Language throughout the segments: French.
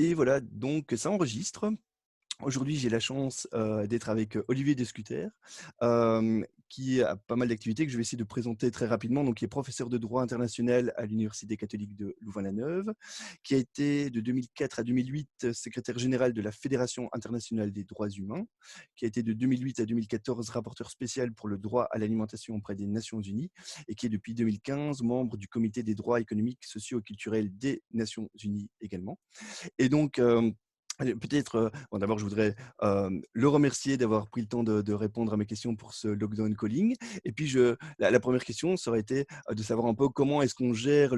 Et voilà, donc ça enregistre. Aujourd'hui, j'ai la chance, d'être avec, Olivier Descuter, qui a pas mal d'activités que je vais essayer de présenter très rapidement. Donc, qui est professeur de droit international à l'Université catholique de Louvain-la-Neuve, qui a été de 2004 à 2008 secrétaire général de la Fédération internationale des droits humains, qui a été de 2008 à 2014 rapporteur spécial pour le droit à l'alimentation auprès des Nations unies et qui est depuis 2015 membre du comité des droits économiques, sociaux et culturels des Nations unies également. Et donc, allez, peut-être, bon, d'abord, je voudrais le remercier d'avoir pris le temps de répondre à mes questions pour ce lockdown calling. Et puis, la première question, ça aurait été de savoir un peu comment est-ce qu'on gère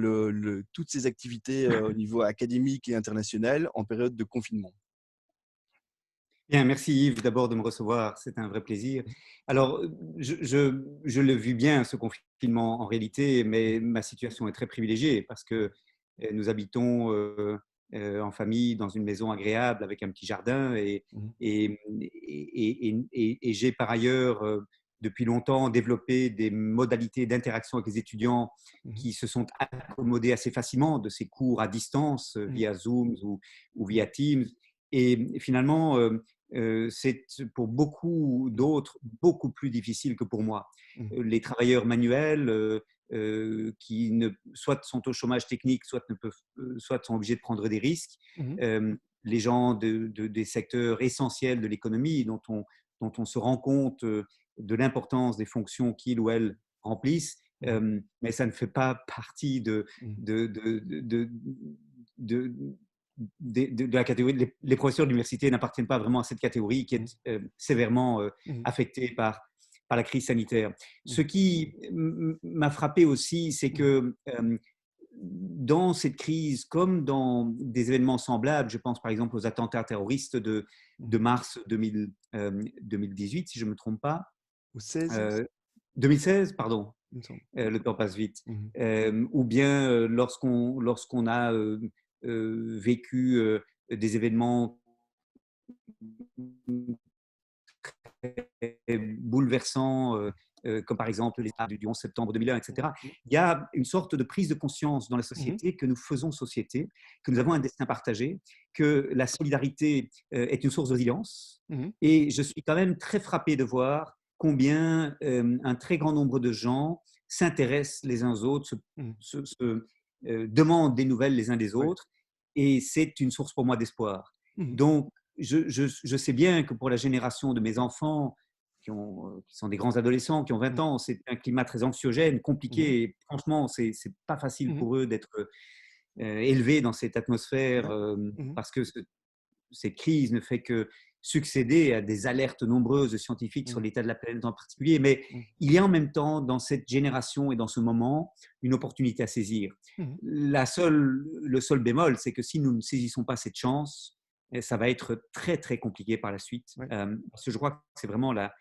toutes ces activités au niveau académique et international en période de confinement. Bien, merci Yves d'abord de me recevoir, c'est un vrai plaisir. Alors, je le vis bien, ce confinement en réalité, mais ma situation est très privilégiée parce que nous habitons en famille dans une maison agréable avec un petit jardin Mhm, et j'ai par ailleurs depuis longtemps développé des modalités d'interaction avec les étudiants mhm, qui se sont accommodés assez facilement de ces cours à distance mhm, via Zoom ou mhm, via Teams. Et finalement, c'est pour beaucoup d'autres beaucoup plus difficile que pour moi. mhm, Les travailleurs manuels qui soit sont au chômage technique, soit, ne peuvent, soit sont obligés de prendre des risques. mhm, Les gens des secteurs essentiels de l'économie dont on se rend compte de l'importance des fonctions qu'ils ou elles remplissent, mhm, mais ça ne fait pas partie mhm, de, de, de, de, de la catégorie. Les professeurs d'université n'appartiennent pas vraiment à cette catégorie qui mhm, est sévèrement mhm, affectée par la crise sanitaire. Ce mhm, qui m'a frappé aussi, c'est mhm, que dans cette crise, comme dans des événements semblables, je pense par exemple aux attentats terroristes mhm. de mars 2018, si je ne me trompe pas, Au 16, euh, 2016, pardon, il me semble. le temps passe vite, Mhm, ou bien lorsqu'on a vécu des événements bouleversants, comme par exemple les attentats du 11 septembre 2001, mhm, etc. Il y a une sorte de prise de conscience dans la mhm, société que nous faisons société, que nous ouais, avons un destin partagé, que la solidarité est une source de résilience. mhm, Et je suis quand même très frappé de voir combien un très grand nombre de gens s'intéressent les uns aux autres, mhm, demandent des nouvelles les uns des ouais, autres, et c'est une source pour moi d'espoir. mhm, Donc, je sais bien que pour la génération de mes enfants, qui sont des grands adolescents, qui ont 20 mhm, ans, c'est un climat très anxiogène, mhm, compliqué. Et franchement, c'est pas facile mhm, pour eux d'être élevés dans cette atmosphère ouais, mhm, parce que cette crise ne fait que succéder à des alertes nombreuses de scientifiques sur mhm, l'état de la planète en particulier. Mais mhm, il y a en même temps, dans cette génération et dans ce moment, une opportunité à saisir. mhm, Le seul bémol, c'est que si nous ne saisissons pas cette chance, ça va être très, très compliqué par la suite. ouais, Parce que je crois que c'est vraiment la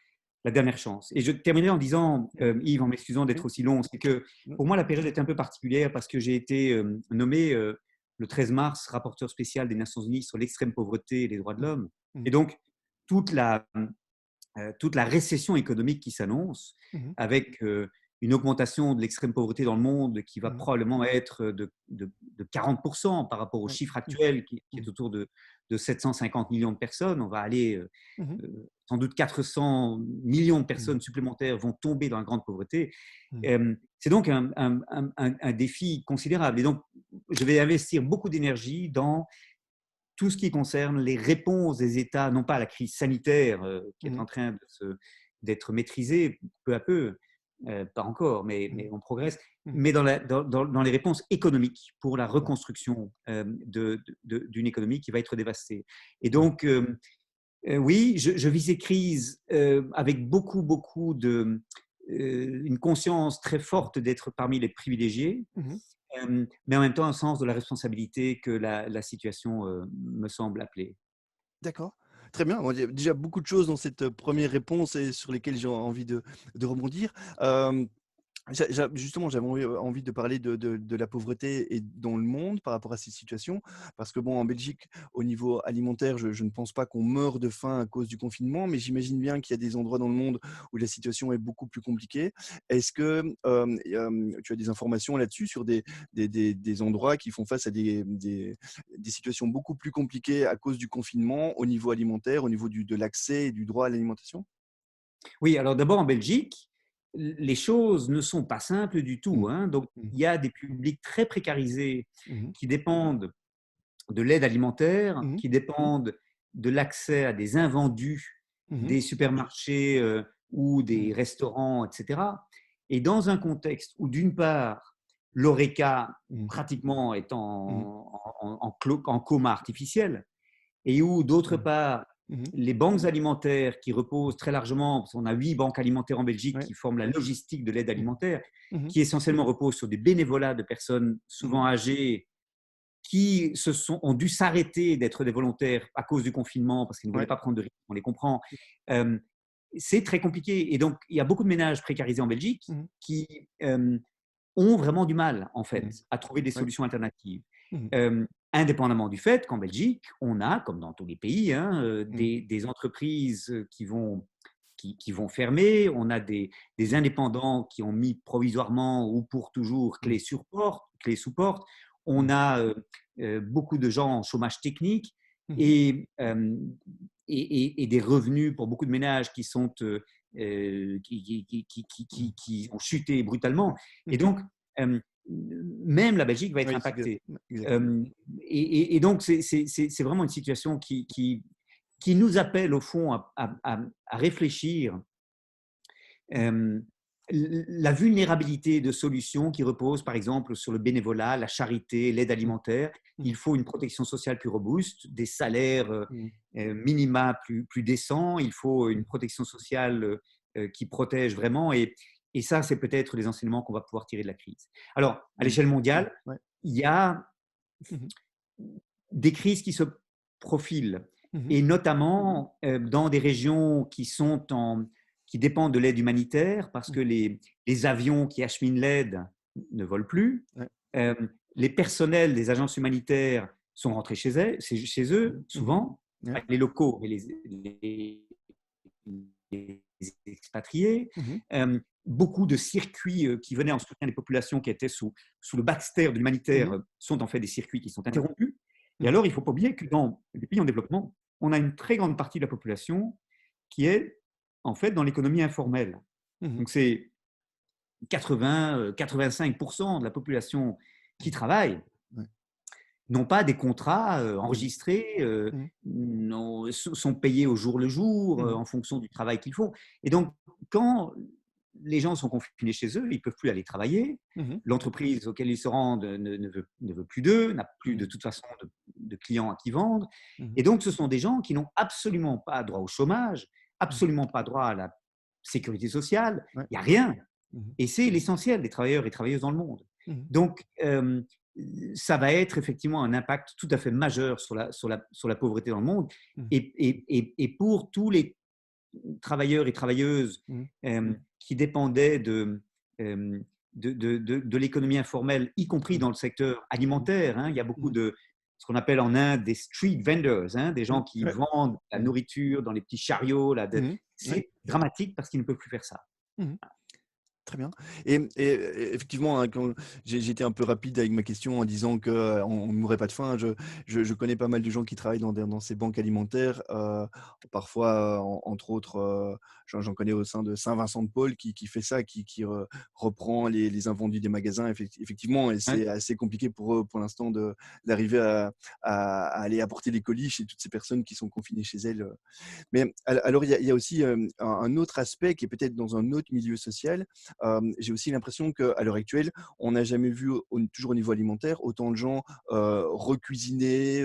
dernière chance. Et je terminerai en disant, mhm, Yves, en m'excusant d'être oui, aussi long, c'est que mmh, pour moi, la période est un peu particulière parce que j'ai été nommé le 13 mars rapporteur spécial des Nations Unies sur l'extrême pauvreté et les droits de mmh, l'homme. Et mmh, donc, toute la, toute la récession économique qui s'annonce, mmh, avec une augmentation de l'extrême pauvreté dans le monde qui va mmh, probablement être de 40% par rapport au ouais, chiffre mmh, actuel qui mmh, est autour de 750 millions de personnes. On va aller, mmh, sans doute 400 millions de mmh, personnes supplémentaires vont tomber dans la grande pauvreté. mmh, C'est donc un défi considérable. Et donc, je vais investir beaucoup d'énergie dans tout ce qui concerne les réponses des États, non pas à la crise sanitaire qui est mmh, en train d'être maîtrisée peu à peu, pas encore, mais mmh, on progresse, mmh, mais dans les réponses économiques pour la ouais, reconstruction d'une économie qui va être dévastée. Et mmh, donc, oui, je vis ces crises avec beaucoup une conscience très forte d'être parmi les privilégiés, mmh, mais en même temps un sens de la responsabilité que la situation me semble appeler. d'accord. Très bien. Bon, il y a déjà beaucoup de choses dans cette, 1re réponse et sur lesquelles j'ai envie de rebondir. Justement, j'avais envie de parler de la pauvreté et dans le monde par rapport à ces situations. Parce que bon, en Belgique, au niveau alimentaire, je ne pense pas qu'on meurt de faim à cause du confinement, mais j'imagine bien qu'il y a des endroits dans le monde où la situation est beaucoup plus compliquée. Est-ce que tu as des informations là-dessus sur des endroits qui font face à des situations beaucoup plus compliquées à cause du confinement au niveau alimentaire, au niveau de l'accès et du droit à l'alimentation? Oui, alors d'abord en Belgique, les choses ne sont pas simples du Mmh. tout, hein. Donc, Mmh. il y a des publics très précarisés Mmh. qui dépendent de l'aide alimentaire, Mmh. qui dépendent de l'accès à des invendus Mmh. des supermarchés ou des Mmh. restaurants, etc. Et dans un contexte où, d'une part, l'ORECA Mmh. pratiquement est Mmh. en coma artificiel, et où, d'autre Mmh. part, Mmh. les banques alimentaires qui reposent très largement, parce qu'on a 8 banques alimentaires en Belgique Ouais. qui forment la logistique de l'aide Mmh. alimentaire, Mmh. qui essentiellement reposent sur des bénévolats de personnes Mmh. souvent âgées qui ont dû s'arrêter d'être des volontaires à cause du confinement parce qu'ils ne voulaient Ouais. pas prendre de risques, on les comprend. Euh, c'est très compliqué. Et donc, il y a beaucoup de ménages précarisés en Belgique Mmh. qui ont vraiment du mal, en Mmh. fait, à trouver des Ouais. solutions alternatives. Mmh. Indépendamment du fait qu'en Belgique, on a, comme dans tous les pays, hein, Mmh. des entreprises qui vont fermer, on a des indépendants qui ont mis provisoirement ou pour toujours Mmh. clé sous porte, on Mmh. a beaucoup de gens en chômage technique Mmh. et, et des revenus pour beaucoup de ménages qui sont Mmh. qui ont chuté brutalement. Et Mmh. donc, euh, même la Belgique va être Oui, c'est exact impactée. exactement. Et donc, c'est vraiment une situation qui nous appelle, au fond, à réfléchir euh, la vulnérabilité de solutions qui reposent, par exemple, sur le bénévolat, la charité, l'aide Mmh. alimentaire. Mmh. Il faut une protection sociale plus robuste, des salaires Mmh. minima plus décents. Il faut une Mmh. protection sociale qui protège vraiment. Et ça, c'est peut-être les enseignements qu'on va pouvoir tirer de la crise. Alors, à Mmh. l'échelle mondiale, Ouais. il y a Mmh. des crises qui se profilent, Mmh. et notamment dans des régions qui dépendent de l'aide humanitaire, parce que Mmh. les avions qui acheminent l'aide ne volent plus. Ouais. Euh, les personnels des agences humanitaires sont rentrés chez eux Mmh. souvent, Ouais. pas les locaux, mais les expatriés. Mmh. Beaucoup de circuits qui venaient en soutien des populations qui étaient sous le backstère de l'humanitaire Mmh. sont en fait des circuits qui sont Ouais. interrompus. Et Mmh. alors, il ne faut pas oublier que dans les pays en développement, on a une très grande partie de la population qui est en fait dans l'économie informelle. Mmh. Donc, c'est 85% de la population qui Mmh. travaille Ouais. n'ont pas des contrats Mmh. enregistrés, Mmh. sont payés au jour le jour Mmh. en fonction du travail qu'ils font. Et donc, quand les gens sont confinés chez eux, ils ne peuvent plus aller travailler. Mmh. L'entreprise auquel ils se rendent ne veut plus d'eux, n'a plus de Mmh. toute façon de clients à qui vendre. Mmh. Et donc, ce sont des gens qui n'ont absolument pas droit au chômage, Mmh. absolument pas droit à la sécurité sociale. Ouais. Il n'y a rien. Mmh. Et c'est l'essentiel des travailleurs et travailleuses dans le monde. Mmh. Donc, ça va être effectivement un impact tout à fait majeur sur la pauvreté dans le monde. Mmh. Et pour tous les travailleurs et travailleuses Mmh. qui dépendaient euh, de l'économie informelle, y compris Mmh. dans le secteur Mmh. alimentaire, hein, il y a beaucoup Mmh. de ce qu'on appelle en Inde des street vendors, hein, des Mmh. gens qui Ouais. vendent la Mmh. nourriture dans les petits chariots. Mmh. Ouais. C'est dramatique parce qu'ils ne peuvent plus faire ça. Mmh. Très bien. Et effectivement, hein, quand j'ai été un peu rapide avec ma question en disant qu'on ne mourrait pas de faim. Je connais pas mal de gens qui travaillent dans ces banques alimentaires. Parfois, entre autres, j'en connais au sein de Saint-Vincent-de-Paul qui fait ça, qui reprend les invendus des magasins, effectivement. Et Ouais. c'est assez compliqué pour eux, pour l'instant, d'arriver à aller apporter les colis chez toutes ces personnes qui sont confinées chez elles. Mais alors, il y a aussi un autre aspect qui est peut-être dans un autre milieu social. J'ai aussi l'impression qu'à l'heure actuelle, on n'a jamais vu, toujours au niveau alimentaire, autant de gens recuisiner,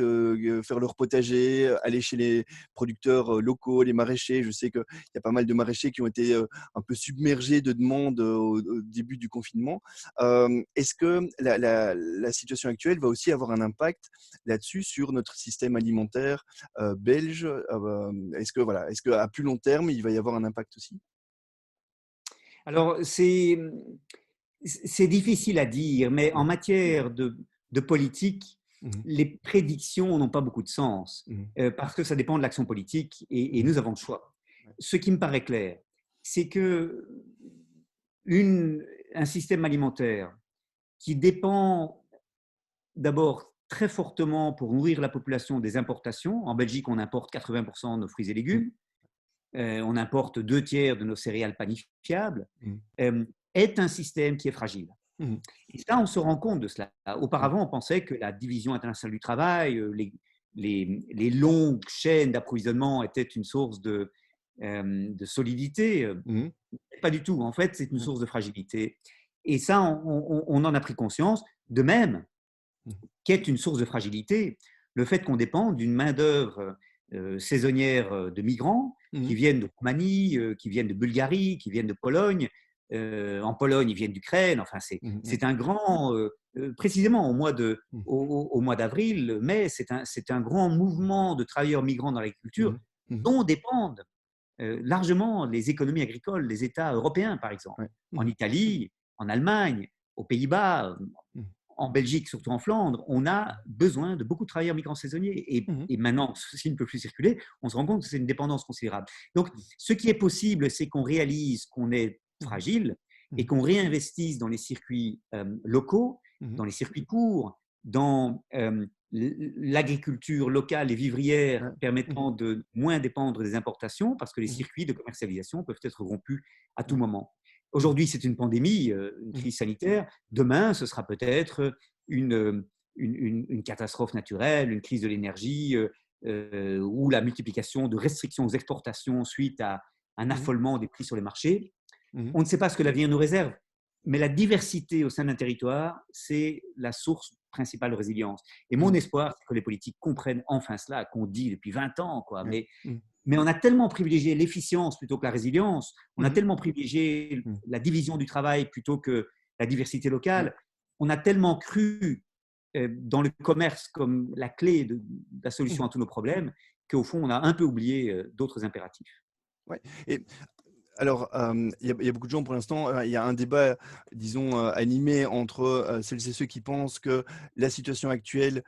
faire leur potager, aller chez les producteurs locaux, les maraîchers. Je sais qu'il y a pas mal de maraîchers qui ont été un peu submergés de demandes au début du confinement. Est-ce que la situation actuelle va aussi avoir un impact là-dessus sur notre système alimentaire belge? Est-ce qu'à plus long terme, il va y avoir un impact aussi? Alors, c'est difficile à dire, mais en matière de politique, Mhm. les prédictions n'ont pas beaucoup de sens Mhm. parce que ça dépend de l'action politique et Mhm. nous avons le choix. Ouais. Ce qui me paraît clair, c'est que un système alimentaire qui dépend d'abord très fortement pour nourrir la population des importations. En Belgique, on importe 80% de nos fruits et Mhm. légumes. On importe 2 tiers de nos céréales panifiables. Mhm. Est un système qui est fragile. Mhm. Et ça, on se rend compte de cela. Mhm. Auparavant, on pensait que la division internationale du travail, les longues chaînes d'approvisionnement étaient une source de solidité. Mhm. Pas du tout. En fait, c'est une Mhm. source de fragilité. Et ça, on en a pris conscience. De même, Mhm. qu'est une source de fragilité, le fait qu'on dépend d'une main-d'œuvre saisonnière de migrants qui Mhm. viennent de Roumanie, qui viennent de Bulgarie, qui viennent de Pologne. En Pologne, ils viennent d'Ukraine. Enfin, Mhm. c'est un grand, précisément Mhm. au mois d'avril, mai, c'est un grand mouvement de travailleurs migrants dans l'agriculture Mhm. Mhm. dont dépendent largement les économies agricoles des États européens, par exemple. Ouais. En Mhm. Italie, en Allemagne, aux Pays-Bas, Mhm. en Belgique, surtout en Flandre, on a besoin de beaucoup de travailleurs migrants saisonniers. Mhm. Et maintenant, ceci ne peut plus circuler, on se rend compte que c'est une dépendance considérable. Donc, ce qui est possible, c'est qu'on réalise qu'on est Mhm. fragile et Mhm. qu'on réinvestisse dans les circuits locaux, Mhm. dans les circuits courts, dans l'agriculture locale et vivrière Ouais. Mhm. permettant de moins dépendre des importations, parce que les Mhm. circuits de commercialisation peuvent être rompus à tout Ouais. moment. Mhm. Aujourd'hui, c'est une pandémie, une Mhm. crise sanitaire. Demain, ce sera peut-être une catastrophe naturelle, une crise de l'énergie ou la multiplication de restrictions aux exportations suite à un Mhm. affolement des prix sur les marchés. Mhm. On ne sait pas ce que l'avenir nous réserve, mais la diversité au sein d'un territoire, c'est la source principale de résilience. Et mon Mhm. espoir, c'est que les politiques comprennent enfin cela, qu'on dit depuis 20 ans, quoi. Ouais. Mhm. Mais on a tellement privilégié l'efficience plutôt que la résilience, on a Mhm. tellement privilégié Mhm. la division du travail plutôt que la diversité Ouais. locale, on a tellement cru dans le commerce comme la clé de la solution Mhm. à tous nos problèmes qu'au fond, on a un peu oublié d'autres impératifs. Ouais. Et alors, il y a beaucoup de gens pour l'instant, il y a un débat, disons, animé entre celles et ceux qui pensent que la situation actuelle,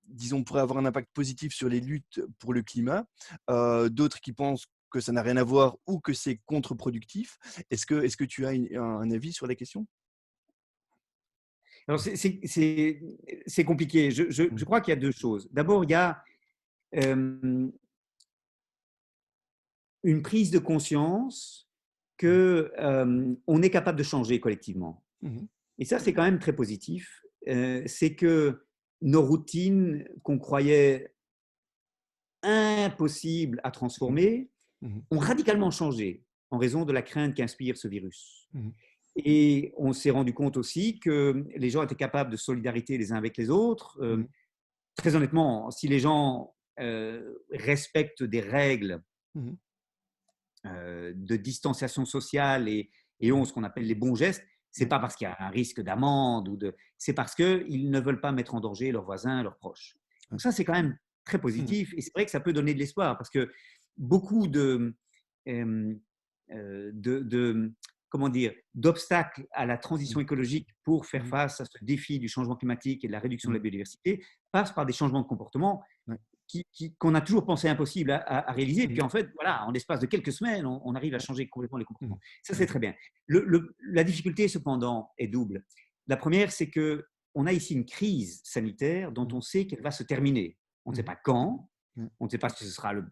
disons, pourrait avoir un impact positif sur les luttes pour le climat. D'autres qui pensent que ça n'a rien à voir ou que c'est contre-productif. Est-ce que tu as un avis sur la question? Alors, c'est compliqué. Je Mmh. crois qu'il y a deux choses. D'abord, il y a euh, une prise de conscience Mmh. que on est capable de changer collectivement. Mmh. Et ça, c'est quand même très positif. C'est que nos routines qu'on croyait impossibles à Mmh. transformer Mmh. ont radicalement changé en raison de la crainte qu'inspire ce virus. Mmh. Et on s'est rendu compte aussi que les gens étaient capables de solidarité les uns avec les autres. Mmh. Très honnêtement, si les gens respectent des règles Mmh. de distanciation sociale et ont ce qu'on appelle les bons gestes, c'est Ouais. pas parce qu'il y a un risque d'amende c'est parce qu'ils ne veulent pas mettre en danger leurs voisins, leurs proches. Ouais. Donc ça, c'est quand même très Mmh. positif et c'est vrai que ça peut donner de l'espoir parce que beaucoup euh, de comment dire, d'obstacles à la transition Mmh. écologique pour faire Mmh. face à ce défi du changement climatique et de la réduction de Mmh. la biodiversité passent par des changements de comportement Ouais. qu'on a toujours pensé impossible à réaliser. Mmh. Puis en fait, voilà, en l'espace de quelques semaines, on arrive à Ouais. changer complètement les Mmh. comportements. Ça, c'est Ouais. très bien. La difficulté, cependant, est double. La première, c'est que on a ici une crise sanitaire dont Mmh. on sait qu'elle va se terminer. On ne sait Mmh. pas quand, Ouais. on ne sait pas si ce sera le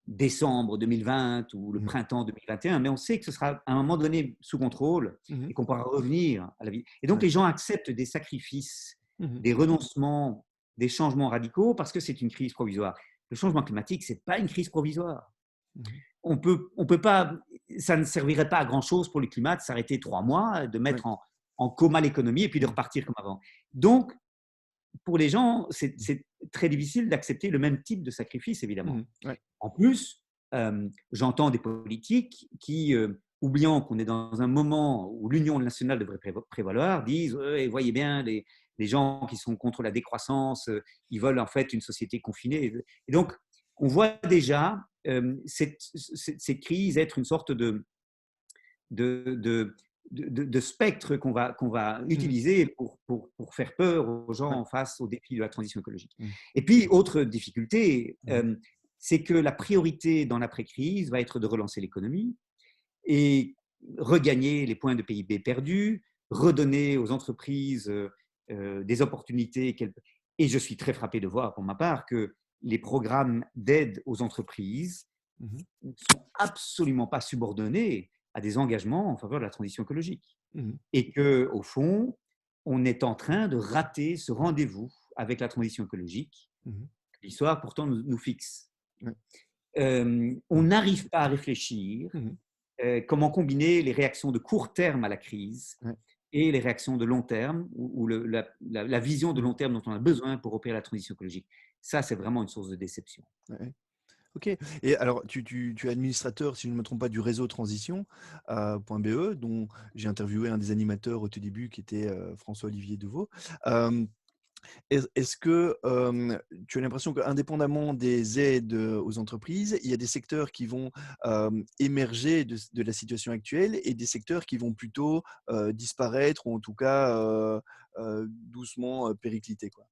décembre 2020 ou le Mmh. printemps 2021, mais on sait que ce sera à un moment donné sous contrôle Mmh. et qu'on pourra revenir à la vie. Et donc Ouais. les gens acceptent des sacrifices, Mmh. des renoncements, des changements radicaux parce que c'est une crise provisoire. Le changement climatique, c'est pas une crise provisoire. Mmh. On peut pas, ça ne servirait pas à grand chose pour le climat de s'arrêter 3 mois, de Ouais. mettre en coma l'économie et puis de Mmh. repartir comme avant. Donc, pour les gens, Mmh. c'est très difficile d'accepter le même type de sacrifice, évidemment. Mmh. Ouais. En plus, j'entends des politiques qui, oubliant qu'on est dans un moment où l'union nationale devrait prévaloir, disent voyez bien, les gens qui sont contre la décroissance, ils veulent en fait une société confinée. Et donc, on voit déjà cette crise être une sorte de de spectre qu'on va Mmh. utiliser pour faire peur aux Ouais. gens face aux défis de la transition écologique. Mmh. Et puis, autre difficulté, Mmh. c'est que la priorité dans l'après-crise va être de relancer l'économie et regagner les points de PIB perdus, redonner aux entreprises des opportunités. Et je suis très frappé de voir, pour ma part, que les programmes d'aide aux entreprises Mmh. ne sont absolument pas subordonnés à des engagements en faveur de la transition écologique. Mmh. Et qu'au fond, on est en train de rater ce rendez-vous avec la transition écologique Mmh. que l'histoire pourtant nous fixe. Ouais. On Mmh. n'arrive pas à réfléchir Mmh. comment combiner les réactions de court terme à la crise Ouais. et les réactions de long terme ou la vision de Mmh. long terme dont on a besoin pour opérer la transition écologique. Ça, c'est vraiment une source de déception. Ouais. OK. Et alors, tu es administrateur, si je ne me trompe pas, du réseau Transition .be, dont j'ai interviewé un des animateurs au tout début, qui était François-Olivier Deveau. Hem, est-ce que tu as l'impression qu'indépendamment des aides aux entreprises, il y a des secteurs qui vont émerger de la situation actuelle et des secteurs qui vont plutôt disparaître ou en tout cas doucement péricliter, quoi?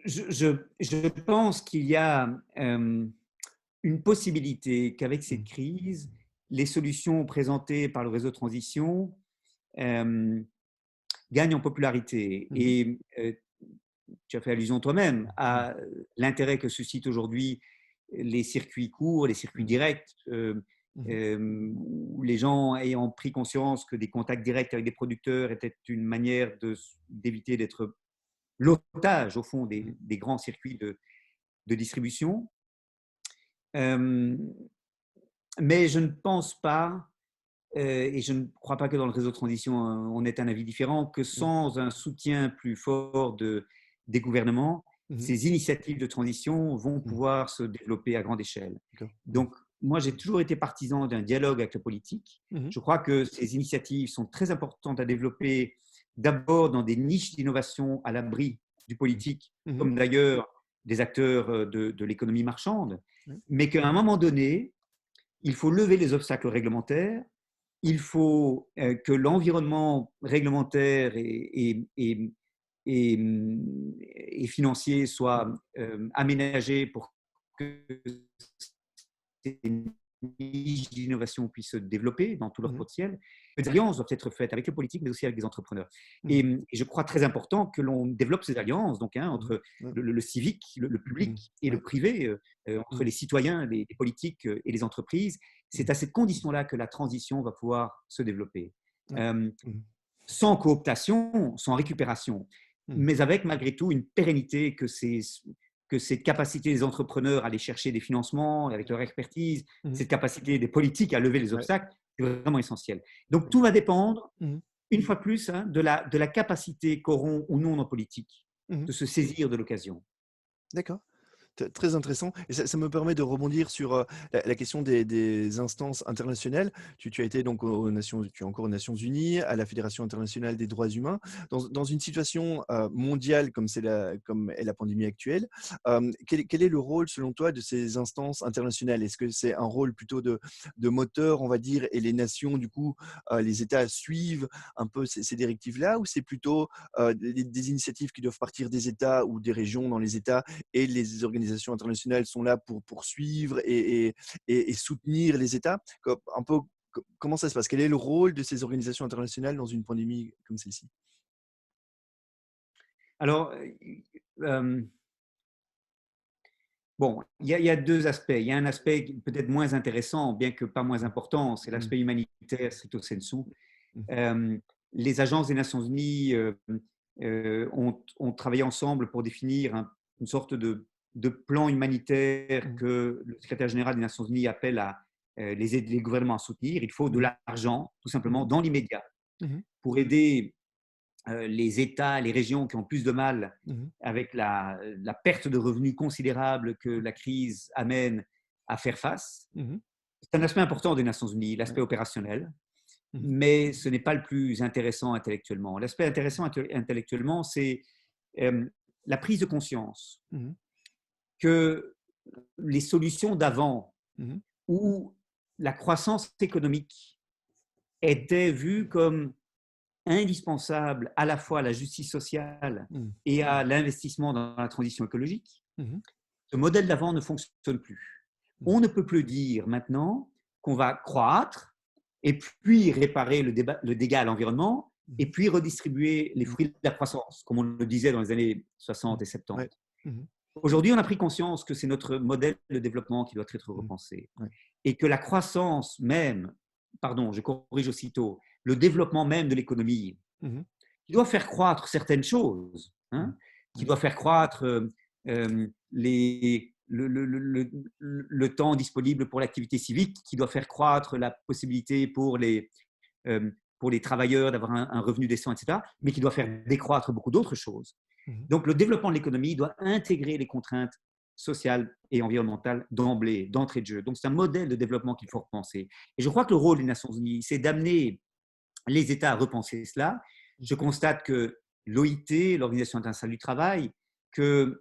Je pense qu'il y a une possibilité qu'avec cette Mmh. crise, les solutions présentées par le réseau de transition euh, gagnent en popularité. Mmh. Et tu as fait allusion toi-même Mmh. à l'intérêt que suscitent aujourd'hui les circuits courts, les circuits Mmh. directs, Mmh. où les gens ayant pris conscience que des contacts directs avec des producteurs étaient une manière d'éviter d'être l'otage, au fond, Mmh. des grands circuits de distribution. Euh, mais je ne pense pas, et je ne crois pas que dans le réseau de transition, on ait un avis différent, que Mmh. sans un soutien plus fort des gouvernements, Mmh. ces initiatives de transition vont Mmh. pouvoir se développer à grande échelle. D'accord. Mmh. Donc, moi, j'ai toujours été partisan d'un dialogue avec la politique. Mmh. Je crois que ces initiatives sont très importantes à développer d'abord dans des niches d'innovation à l'abri du Mmh. politique, Mmh. comme d'ailleurs des acteurs de l'économie marchande, Ouais. mais qu'à un moment donné, il faut lever les obstacles réglementaires, il faut que l'environnement réglementaire et, et financier Mmh. soit aménagé pour que ces niches d'innovation puissent se développer dans tout leur Mmh. potentiel. Les alliances doivent être faites avec les politiques, mais aussi avec des entrepreneurs. Mmh. Et je crois très important que l'on développe ces alliances donc, Mmh. entre Ouais. le civique, le Mmh. public et le Ouais. privé, entre Mmh. les citoyens, les politiques et les entreprises. Mmh. C'est à cette condition-là que la transition va pouvoir se développer. Ouais. Euh, Mmh. Sans cooptation, sans récupération, Mmh. mais avec malgré tout une pérennité que cette capacité des entrepreneurs à aller chercher des financements avec leur expertise, Mmh. cette capacité des politiques à lever les Ouais. obstacles, c'est vraiment essentiel. Donc Ouais. tout va dépendre, Mmh. une fois de plus, hein, de la capacité qu'auront ou non nos politiques Mmh. de se saisir de l'occasion. D'accord. Très intéressant. Et ça me permet de rebondir sur la question des instances internationales. Tu as été donc tu es encore aux Nations Unies, à la Fédération internationale des droits humains. Dans une situation mondiale comme est la pandémie actuelle, quel est le rôle, selon toi, de ces instances internationales? Est-ce que c'est un rôle plutôt de moteur, on va dire, et les nations, du coup, les États suivent un peu ces directives-là, ou c'est plutôt des initiatives qui doivent partir des États ou des régions dans les États et les organisations internationales sont là pour poursuivre et soutenir les États? Un peu, comment ça se passe? Quel est le rôle de ces organisations internationales dans une pandémie comme celle-ci? Alors, bon, il y a deux aspects. Il y a un aspect peut-être moins intéressant, bien que pas moins important, c'est Mmh. l'aspect humanitaire stricto sensu. Mmh. Euh, les agences des Nations Unies ont travaillé ensemble pour définir une sorte de plan humanitaire Mmh. que le secrétaire général des Nations Unies appelle à les aider les gouvernements à soutenir. Il faut de Mmh. l'argent, tout simplement, Mmh. dans l'immédiat, Mmh. pour aider les États, les régions qui ont plus de mal Mmh. avec la perte de revenus considérable que la crise amène à faire face. Mmh. C'est un aspect important des Nations Unies, Ouais. l'aspect opérationnel, Mmh. mais ce n'est pas le plus intéressant intellectuellement. L'aspect intéressant intellectuellement, c'est euh, la prise de conscience Mmh. que les solutions d'avant, Mmh. où la croissance économique était vu comme indispensable à la fois à la justice sociale Mmh. et à l'investissement dans la transition écologique, Mmh. ce modèle d'avant ne fonctionne plus. Mmh. On ne peut plus dire maintenant qu'on va croître et puis réparer le dégât à l'environnement et Mmh. puis redistribuer les Mmh. fruits de la croissance, comme on le disait dans les années Mmh. 60 et 70. Ouais. Mmh. Aujourd'hui, on a pris conscience que c'est notre modèle de développement qui doit être Mmh. repensé Ouais. et que la croissance même, pardon, je corrige aussitôt, le développement même de l'économie, Mmh. qui doit faire croître certaines choses, Mmh. hein, qui Ouais. doit faire croître le temps disponible pour l'activité civique, qui doit faire croître la possibilité euh, pour les travailleurs d'avoir un revenu décent, etc., mais qui doit faire décroître beaucoup d'autres choses. Mmh. Donc, le développement de l'économie doit intégrer les contraintes sociales et environnementales d'emblée, d'entrée de jeu. Donc, c'est un modèle de développement qu'il faut repenser. Et je crois que le rôle des Nations Unies, c'est d'amener les États à repenser cela. Je constate que l'OIT, l'Organisation internationale du travail, que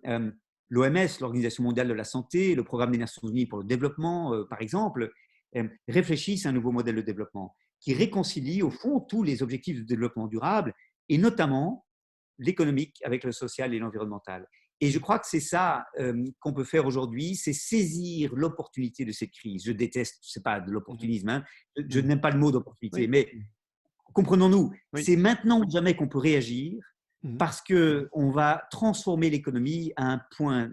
l'OMS, l'Organisation mondiale de la santé, le Programme des Nations Unies pour le développement, par exemple, réfléchissent à un nouveau modèle de développement qui Mmh. réconcilie au fond tous les objectifs de développement durable et notamment l'économique avec le social et l'environnemental. Et je crois que c'est ça qu'on peut faire aujourd'hui, c'est saisir l'opportunité de cette crise. Je déteste, c'est pas de Mmh. l'opportunisme, hein, je Mmh. n'aime pas le mot d'opportunité, Oui. mais Mmh. comprenons-nous, Oui. c'est maintenant ou jamais qu'on peut réagir Mmh. parce qu'on va transformer l'économie à un point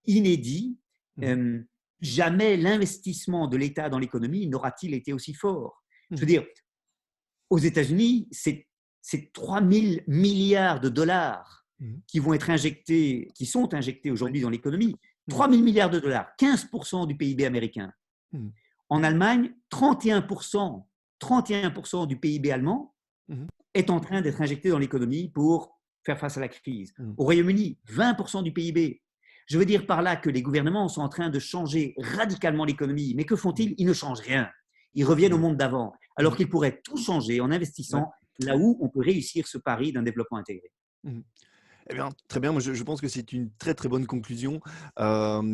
inédit. Mmh. Euh, Jamais l'investissement de l'État dans l'économie n'aura-t-il été aussi fort. Je veux Mmh. dire, aux États-Unis, c'est 3 000 milliards de dollars Mmh. qui vont être injectés, qui sont injectés Oui. aujourd'hui dans l'économie. Mmh. 3 000 milliards de dollars, 15% du PIB américain. Mmh. En Allemagne, 31%, 31% du PIB allemand Mmh. est en train d'être injecté dans l'économie pour faire face à la crise. Mmh. Au Royaume-Uni, 20% du PIB. Je veux dire par là que les gouvernements sont en train de changer radicalement l'économie. Mais que Mmh. font-ils? Ils ne changent rien. Ils reviennent au Mmh. monde d'avant, alors Mmh. qu'ils pourraient tout changer en Ouais. investissant là où on peut réussir ce pari d'un développement intégré. Mmh. Eh bien, très bien. Moi, je pense que c'est une très, très bonne conclusion,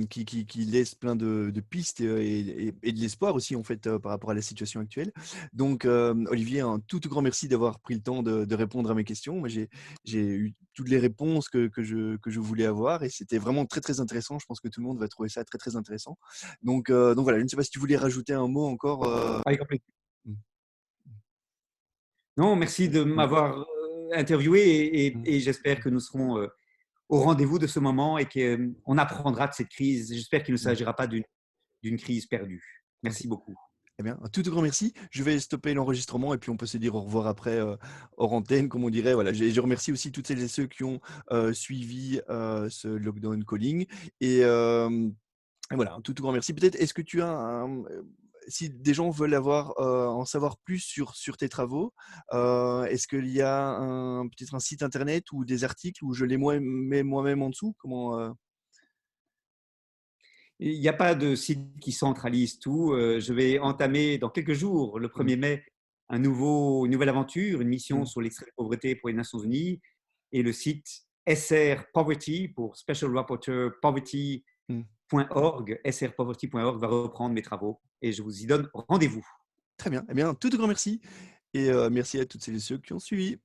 qui laisse plein de pistes, et de l'espoir aussi, en fait, par rapport à la situation actuelle. Donc, Olivier, un tout grand merci d'avoir pris le temps de répondre à mes questions. Moi, j'ai eu toutes les réponses que je voulais avoir et c'était vraiment très, très intéressant. Je pense que tout le monde va trouver ça très, très intéressant. Donc voilà, je ne sais pas si tu voulais rajouter un mot encore, Avec plaisir. Mmh. Non, merci de Mmh. m'avoir interviewé Mmh. et j'espère que nous serons au rendez-vous de ce moment et qu'on apprendra de cette crise. J'espère qu'il ne Mmh. s'agira pas d'une crise perdue. OK. Merci beaucoup. Eh bien, un tout grand merci. Je vais stopper l'enregistrement et puis on peut se dire au revoir après, hors antenne, comme on dirait. Voilà, je remercie aussi toutes celles et ceux qui ont suivi ce lockdown calling. Et voilà, un tout grand merci. Peut-être, est-ce que tu as si des gens veulent en savoir plus sur tes travaux, est-ce qu'il y a peut-être un site internet ou des articles où je les mets moi-même en dessous? Comment? Il n'y a pas de site qui centralise tout. Je vais entamer dans quelques jours, le Mmh. 1er mai, une nouvelle aventure, une mission Mmh. sur l'extrême pauvreté pour les Nations Unies. Et le site SR Poverty pour Special Rapporteur Mmh. Poverty.org, srpoverty.org va reprendre mes travaux et je vous y donne rendez-vous. Très bien. Eh bien, un tout grand merci et merci à toutes celles et ceux qui ont suivi.